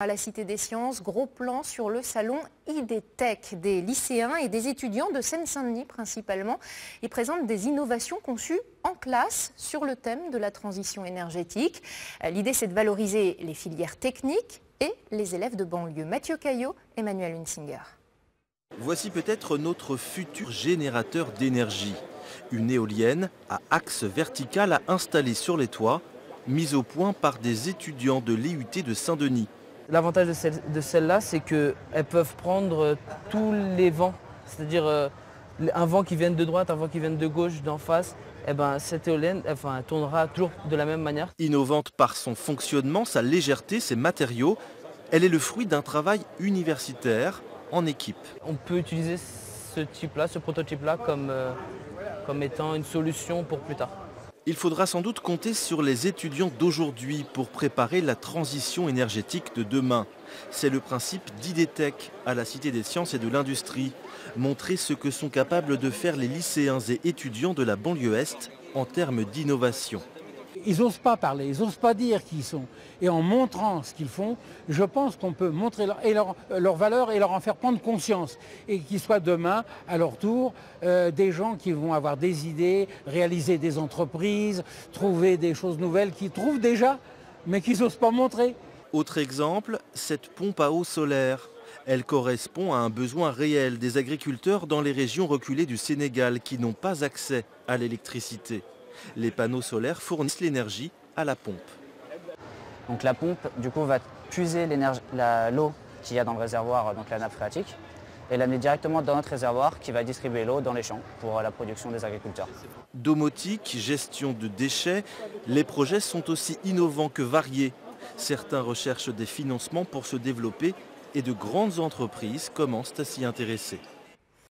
À la Cité des Sciences, gros plan sur le salon IDTech. Des lycéens et des étudiants de Seine-Saint-Denis principalement. Ils présentent des innovations conçues en classe sur le thème de la transition énergétique. L'idée, c'est de valoriser les filières techniques et les élèves de banlieue. Mathieu Caillot, Emmanuel Hunsinger. Voici peut-être notre futur générateur d'énergie. Une éolienne à axe vertical à installer sur les toits, mise au point par des étudiants de l'IUT de Saint-Denis. L'avantage de celle-là, c'est qu'elles peuvent prendre tous les vents, c'est-à-dire un vent qui vient de droite, un vent qui vient de gauche, d'en face. Eh ben, cette éolienne elle tournera toujours de la même manière. Innovante par son fonctionnement, sa légèreté, ses matériaux, elle est le fruit d'un travail universitaire en équipe. On peut utiliser ce prototype-là comme étant une solution pour plus tard. Il faudra sans doute compter sur les étudiants d'aujourd'hui pour préparer la transition énergétique de demain. C'est le principe d'IDTech à la Cité des Sciences et de l'Industrie. Montrer ce que sont capables de faire les lycéens et étudiants de la banlieue Est en termes d'innovation. Ils n'osent pas parler, ils n'osent pas dire qui ils sont. Et en montrant ce qu'ils font, je pense qu'on peut montrer leur valeur et leur en faire prendre conscience. Et qu'ils soient demain, à leur tour, des gens qui vont avoir des idées, réaliser des entreprises, trouver des choses nouvelles qu'ils trouvent déjà, mais qu'ils n'osent pas montrer. Autre exemple, cette pompe à eau solaire. Elle correspond à un besoin réel des agriculteurs dans les régions reculées du Sénégal qui n'ont pas accès à l'électricité. Les panneaux solaires fournissent l'énergie à la pompe. Donc la pompe, du coup, va puiser l'eau qu'il y a dans le réservoir, donc la nappe phréatique, et l'amener directement dans notre réservoir qui va distribuer l'eau dans les champs pour la production des agriculteurs. Domotique, gestion de déchets, les projets sont aussi innovants que variés. Certains recherchent des financements pour se développer et de grandes entreprises commencent à s'y intéresser.